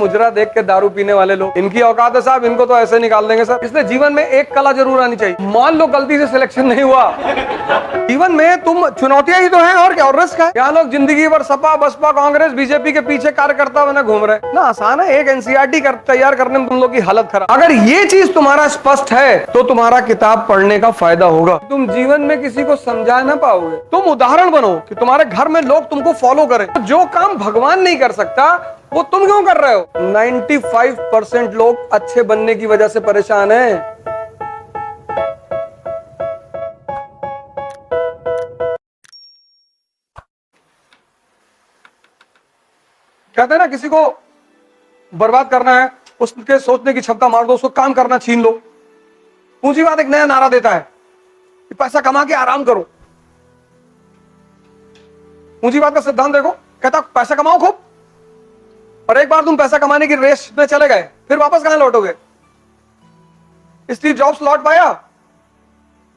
मुजरा देख के दारू पीने वाले लोग, इनकी औकात है साहब, इनको तो ऐसे निकाल देंगे सर। इसलिए जीवन में एक कला जरूर आनी चाहिए। मान लो गलती से सिलेक्शन नहीं हुआ, जीवन में तुम चुनौतियां ही तो हैं और क्या, और रिस्क है। यहाँ लोग जिंदगी भर सपा बसपा कांग्रेस बीजेपी के पीछे कार्यकर्ता बने घूम रहे ना, आसान है। एक एनसीईआरटी तैयार करने में तुम लोग की हालत खराब। अगर ये चीज तुम्हारा स्पष्ट है तो तुम्हारा किताब पढ़ने का फायदा होगा। तुम जीवन में किसी को समझा ना पाओगे, तुम उदाहरण बनो कि तुम्हारे घर में लोग तुमको फॉलो करें। जो काम भगवान नहीं कर सकता वो तुम क्यों कर रहे हो? 95% लोग अच्छे बनने की वजह से परेशान हैं। कहते हैं ना, किसी को बर्बाद करना है, उसके सोचने की क्षमता मार दो, उसको काम करना छीन लो। पूंजीवाद एक नया नारा देता है कि पैसा कमा के आराम करो। पूंजीवाद का सिद्धांत देखो, कहता पैसा कमाओ खूब, और एक बार तुम पैसा कमाने की रेस में चले गए, फिर वापस कहां लौटोगे? स्टीव जॉब्स लौट पाया?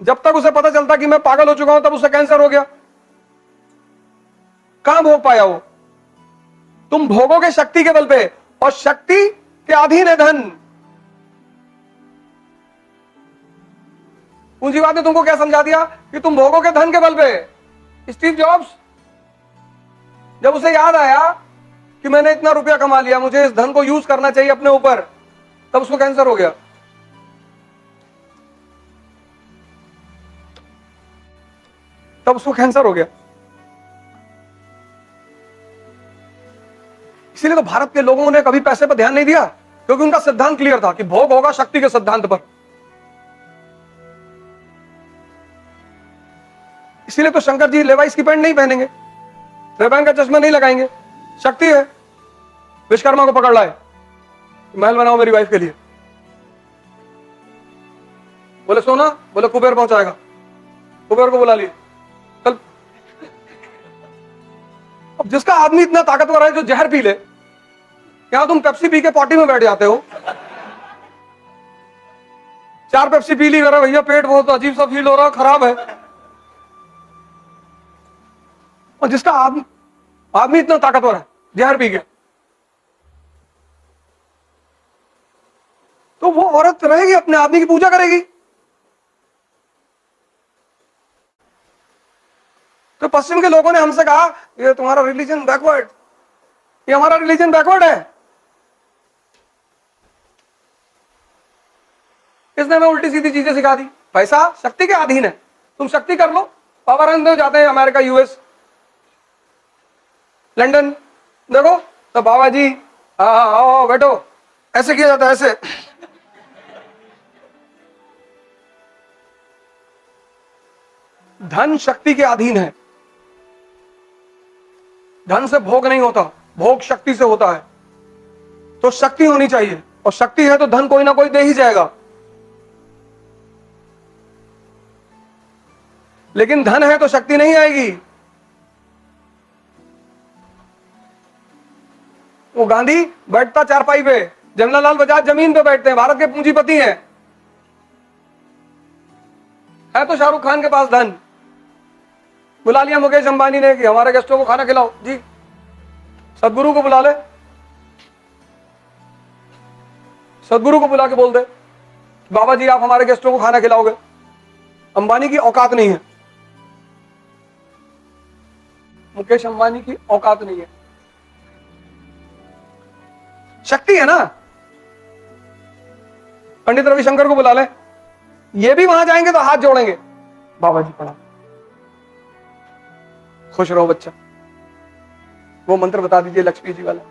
जब तक उसे पता चलता कि मैं पागल हो चुका हूं, तब उसे कैंसर हो गया। कहां भोग पाया वो? तुम भोगोगे शक्ति के बल पे, और शक्ति के अधीन है धन। पूंजीवाद ने तुमको क्या समझा दिया कि तुम भोगोगे धन के बल पे। स्टीव जॉब्स, जब उसे याद आया कि मैंने इतना रुपया कमा लिया, मुझे इस धन को यूज करना चाहिए अपने ऊपर, तब उसको कैंसर हो गया। तब उसको कैंसर हो गया। इसीलिए तो भारत के लोगों ने कभी पैसे पर ध्यान नहीं दिया, क्योंकि उनका सिद्धांत क्लियर था कि भोग होगा शक्ति के सिद्धांत पर। इसीलिए तो शंकर जी लेवाइस की पैंट नहीं पहनेंगे, रेबैन का चश्मा नहीं लगाएंगे। शक्ति है। विश्वकर्मा को पकड़ लाए, महल बनाओ मेरी वाइफ के लिए। बोले सोना, बोले कुबेर पहुंचाएगा। कुबेर को बुला लिए, चल। अब जिसका आदमी इतना ताकतवर है जो जहर पी ले, यहां तुम पेप्सी पी के पार्टी में बैठ जाते हो। 4 पेप्सी पी ली, मेरा भैया पेट बहुत अजीब सा फील हो रहा, खराब है। और जिसका आदमी इतना ताकतवर है जहर पी के, तो वो औरत रहेगी अपने आदमी की पूजा करेगी। तो पश्चिम के लोगों ने हमसे कहा ये तुम्हारा रिलीजन बैकवर्ड, ये हमारा रिलीजन बैकवर्ड है। इसने हमें उल्टी सीधी चीजें सिखा दी। पैसा शक्ति के अधीन है, तुम शक्ति कर लो। पावर रन जाते हैं अमेरिका, यूएस, लंदन, देखो तो बाबा जी आओ बैठो, ऐसे किया जाता है, ऐसे। धन शक्ति के अधीन है। धन से भोग नहीं होता, भोग शक्ति से होता है। तो शक्ति होनी चाहिए, और शक्ति है तो धन कोई ना कोई दे ही जाएगा। लेकिन धन है तो शक्ति नहीं आएगी। वो गांधी बैठता चारपाई पे, जमनालाल बजाज जमीन पे बैठते हैं, भारत के पूंजीपति हैं। है तो शाहरुख खान के पास धन। बुला लिया मुकेश अंबानी ने कि हमारे गेस्टों को खाना खिलाओ जी। सदगुरु को बुला ले, सदगुरु को बुला के बोल दे बाबा जी आप हमारे गेस्टों को खाना खिलाओगे। अंबानी की औकात नहीं है, मुकेश अंबानी की औकात नहीं है। शक्ति है ना। पंडित रविशंकर को बुला ले, ये भी वहां जाएंगे तो हाथ जोड़ेंगे, बाबा जी प्रणाम, खुश रहो बच्चा, वो मंत्र बता दीजिए लक्ष्मी जी वाला।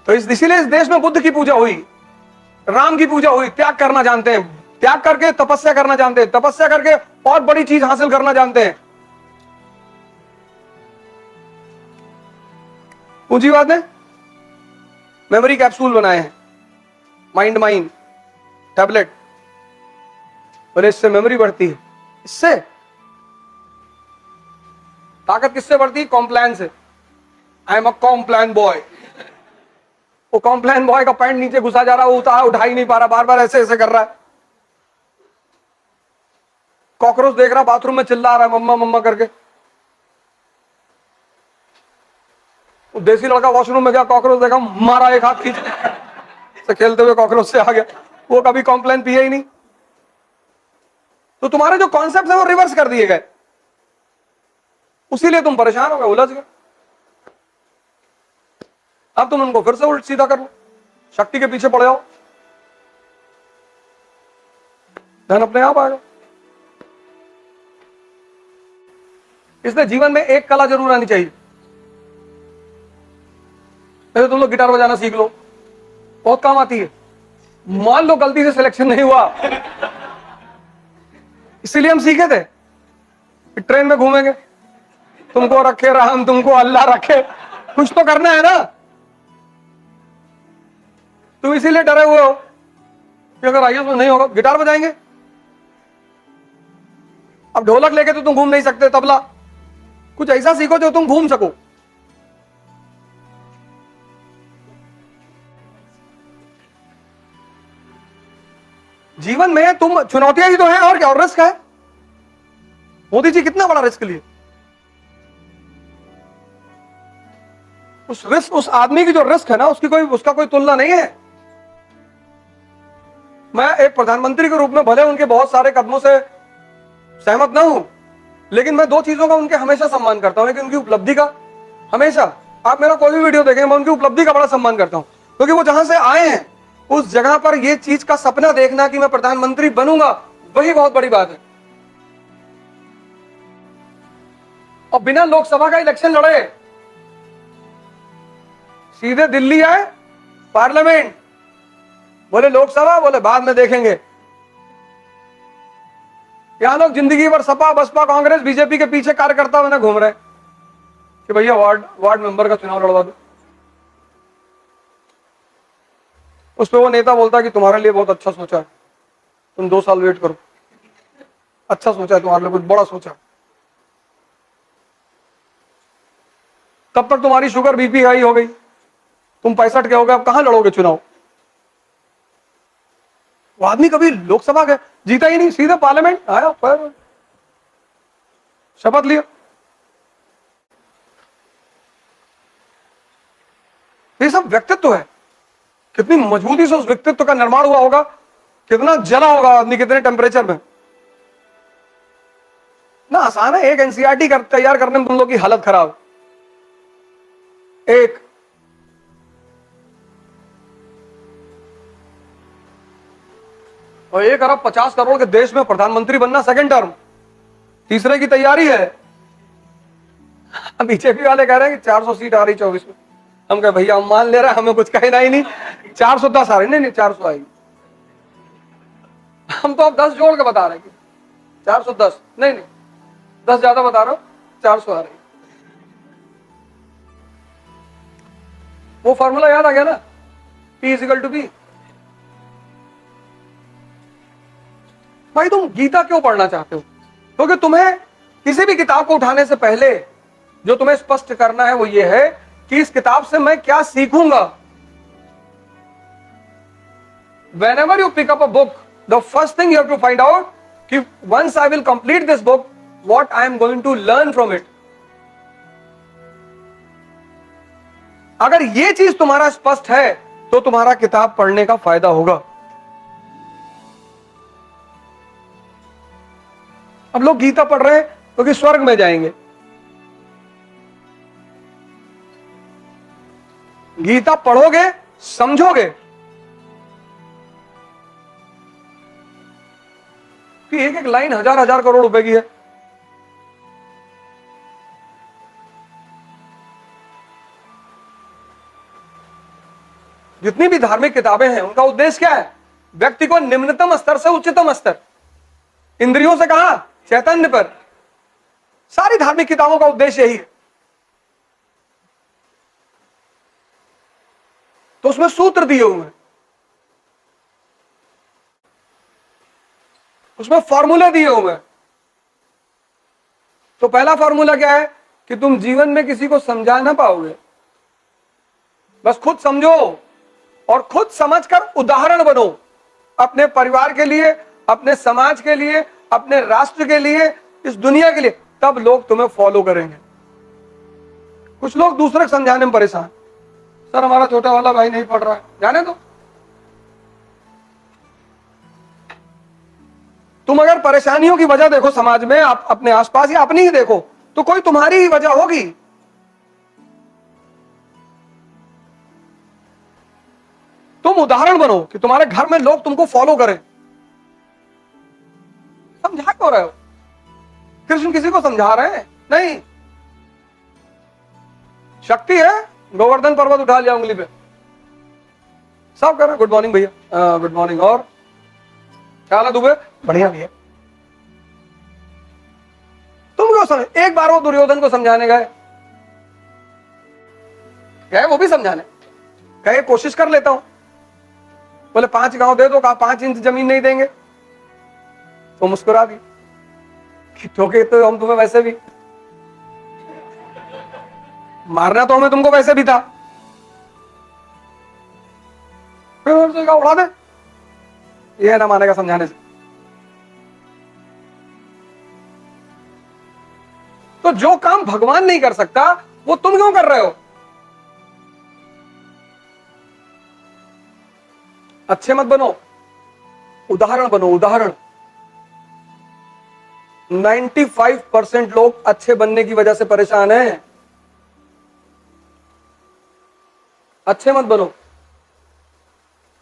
तो इसीलिए इस देश में बुद्ध की पूजा हुई, राम की पूजा हुई। त्याग करना जानते हैं, त्याग करके तपस्या करना जानते हैं, तपस्या करके और बड़ी चीज हासिल करना जानते हैं। पूंजीवाद ने मेमोरी कैप्सूल बनाए हैं, माइंड टैबलेट, बोले इससे मेमोरी बढ़ती है। इससे ताकत किससे बढ़ती है? कॉम्प्लायन से। I am a Complan boy. वो कॉम्प्लायन बॉय का पैंट नीचे घुसा जा रहा है, वो उठा ही नहीं पा रहा, बार बार ऐसे ऐसे कर रहा है। कॉकरोच देख रहा, बाथरूम में चिल्ला रहा है मम्मा मम्मा करके। वो देसी लड़का वॉशरूम में गया, कॉकरोच देखा, मारा एक हाथ खींच से, खेलते हुए कॉकरोच से आ गया। वो कभी कॉम्प्लेन पिए ही नहीं। तो तुम्हारे जो कॉन्सेप्ट है वो रिवर्स कर दिए गए, उसीलिए तुम परेशान हो गए, उलझ गए। अब तुम उनको फिर से उल्ट सीधा कर लो, शक्ति के पीछे पड़ जाओ, धन अपने आप आएगा। इसलिए जीवन में एक कला जरूर आनी चाहिए। जैसे तुम लोग गिटार बजाना सीख लो, बहुत काम आती है। मान लो गलती से सिलेक्शन नहीं हुआ, इसीलिए हम सीखे थे कि ट्रेन में घूमेंगे, तुमको रखे राम, तुमको अल्लाह रखे, कुछ तो करना है ना। तुम इसीलिए डरे हुए हो कि अगर आईएएस में नहीं होगा, गिटार बजाएंगे। अब ढोलक लेके तो तुम घूम नहीं सकते, तबला, कुछ ऐसा सीखो जो तुम घूम सको। जीवन में तुम चुनौतियां ही तो है, और क्या, और रिस्क है। मोदी जी कितना बड़ा रिस्क लिए। उस रिस्क, उस आदमी की जो रिस्क है ना, उसका कोई तुलना नहीं है। मैं एक प्रधानमंत्री के रूप में भले उनके बहुत सारे कदमों से सहमत ना हूं, लेकिन मैं दो चीजों का उनके हमेशा सम्मान करता हूं। उनकी उपलब्धि का हमेशा, आप मेरा कोई भी वीडियो देखें, मैं उनकी उपलब्धि का बड़ा सम्मान करता हूं, क्योंकि वो जहां से आए हैं उस जगह पर ये चीज का सपना देखना कि मैं प्रधानमंत्री बनूंगा, वही बहुत बड़ी बात है। और बिना लोकसभा का इलेक्शन लड़े सीधे दिल्ली आए, पार्लियामेंट, बोले लोकसभा, बोले बाद में देखेंगे। यहां लोग जिंदगी भर सपा, बसपा, कांग्रेस, बीजेपी के पीछे कार्यकर्ता बने घूम रहे कि भैया वार्ड मेंबर का चुनाव लड़वा दो। उस पर वो नेता बोलता है कि तुम्हारे लिए बहुत अच्छा सोचा है, तुम 2 साल वेट करो, अच्छा सोचा है तुम्हारे लिए, कुछ बड़ा सोचा। तब तक तुम्हारी शुगर बीपी हाई हो गई, तुम 65 के हो गए, अब कहां लड़ोगे चुनाव। वो आदमी कभी लोकसभा गए, जीता ही नहीं, सीधे पार्लियामेंट आया, शपथ लिया। ये सब व्यक्तित्व है। कितनी मजबूती से उस व्यक्तित्व का निर्माण हुआ होगा, कितना जला होगा आदमी, कितने टेम्परेचर में। ना आसान है, एक एनसीईआरटी तैयार करने में तुम लोग की हालत खराब। एक और 1 अरब 50 करोड़ के देश में प्रधानमंत्री बनना, सेकंड टर्म, तीसरे की तैयारी है। बीजेपी वाले कह रहे हैं कि 400 सीट आ रही 24 में। हम कहे भैया हम मान ले रहे हैं, हमें कुछ कहना ही नहीं। 410 आ रही, नहीं 400 आएगी। हम तो अब 10 जोड़ के बता रहे हैं कि 410 नहीं 10 ज्यादा बता रहा हूं, 400 आ रही। वो फॉर्मूला याद आ गया ना, P = B। भाई तुम गीता क्यों पढ़ना चाहते हो? क्योंकि तुम्हें किसी भी किताब को उठाने से पहले जो तुम्हें स्पष्ट करना है वो ये है कि इस किताब से मैं क्या सीखूंगा। Whenever you pick up a book, the first thing you have to find out कि once I will complete this book, what I am going to learn from it. अगर ये चीज तुम्हारा स्पष्ट है तो तुम्हारा किताब पढ़ने का फायदा होगा। अब लोग गीता पढ़ रहे हैं क्योंकि स्वर्ग में जाएंगे। गीता पढ़ोगे, समझोगे कि एक एक लाइन 1000 करोड़ रुपए की है। जितनी भी धार्मिक किताबें हैं उनका उद्देश्य क्या है? व्यक्ति को निम्नतम स्तर से उच्चतम स्तर, इंद्रियों से कहा चैतन्य पर। सारी धार्मिक किताबों का उद्देश्य यही है। तो उसमें सूत्र दिए हुए हैं, उसमें फॉर्मूले दिए हुए हैं। तो पहला फॉर्मूला क्या है कि तुम जीवन में किसी को समझा ना पाओगे, बस खुद समझो और खुद समझकर उदाहरण बनो, अपने परिवार के लिए, अपने समाज के लिए, अपने राष्ट्र के लिए, इस दुनिया के लिए। तब लोग तुम्हें फॉलो करेंगे। कुछ लोग दूसरे को समझाने में परेशान, सर हमारा छोटा वाला भाई नहीं पढ़ रहा है, जाने दो। तुम अगर परेशानियों की वजह देखो समाज में, आप अपने आसपास या अपनी ही देखो, तो कोई तुम्हारी ही वजह होगी। तुम उदाहरण बनो कि तुम्हारे घर में लोग तुमको फॉलो करें। समझा क्यों रहे हो? कृष्ण किसी को समझा रहे हैं? नहीं। शक्ति है, गोवर्धन पर्वत उठा लिया उंगली पे, सब कर रहे। गुड मॉर्निंग भैया, गुड मॉर्निंग। और क्या हाल है दुबे? बढ़िया भैया। तुम क्यों समझ? एक बार वो दुर्योधन को समझाने गए, वो भी समझाने कहे कोशिश कर लेता हूं, बोले 5 गांव दे दो, कहा 5 इंच जमीन नहीं देंगे, तो मुस्कुरा दी, ठोके तो हम तुम्हें वैसे भी मारना, तो हमें तुमको वैसे भी था, फिर उड़ा दे। ये ना मानेगा समझाने से। तो जो काम भगवान नहीं कर सकता वो तुम क्यों कर रहे हो? अच्छे मत बनो, उदाहरण बनो, उदाहरण। 95% लोग अच्छे बनने की वजह से परेशान हैं। अच्छे मत बनो,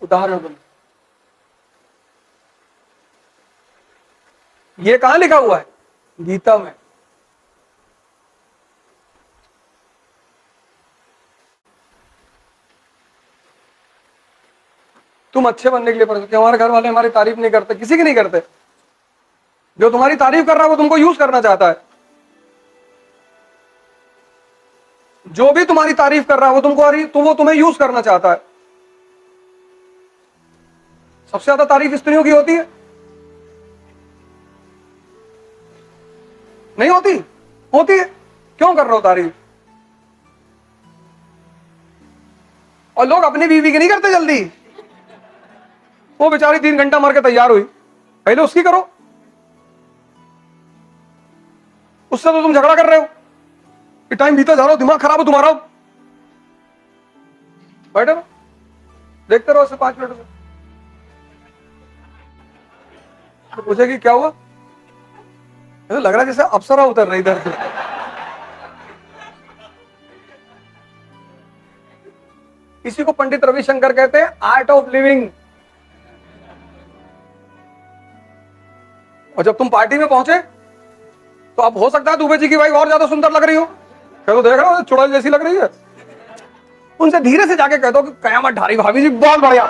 उदाहरण बनो। ये कहां लिखा हुआ है? गीता में। तुम अच्छे बनने के लिए परेशान, हमारे घर वाले हमारी तारीफ नहीं करते, किसी की नहीं करते। जो तुम्हारी तारीफ कर रहा है वो तुमको यूज करना चाहता है। जो भी तुम्हारी तारीफ कर रहा है वो वो तुम्हें यूज करना चाहता है। सबसे ज्यादा तारीफ स्त्रियों की होती है, नहीं होती? होती है। क्यों कर रहे हो तारीफ? और लोग अपनी बीवी की नहीं करते जल्दी। वो बेचारी 3 घंटा मर के तैयार हुई, पहले उसकी करो। उससे तो तुम झगड़ा कर रहे हो कि टाइम बीता जा रहा हो, दिमाग खराब हो तुम्हारा। बैठे रहो, देखते रहो उसे 5 मिनट में। तो पूछेगी क्या हुआ? तो लग रहा है जैसे अप्सरा उतर रही इधर से। इसी को पंडित रविशंकर कहते हैं आर्ट ऑफ लिविंग। और जब तुम पार्टी में पहुंचे तो अब हो सकता है दुबे जी की वाइफ और ज्यादा सुंदर लग रही हो, कह तो देख रहा हो चुड़ैल जैसी लग रही है। उनसे धीरे से जाके कह दो कि कयामत ढारी भाभी जी बहुत बढ़िया।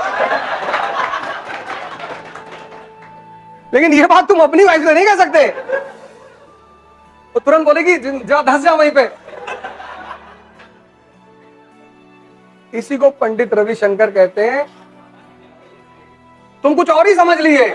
लेकिन ये बात तुम अपनी वाइफ से नहीं कह सकते। वो तुरंत बोलेगी जा धंस जा वहीं पे। इसी को पंडित रविशंकर कहते हैं तुम कुछ और ही समझ लिए।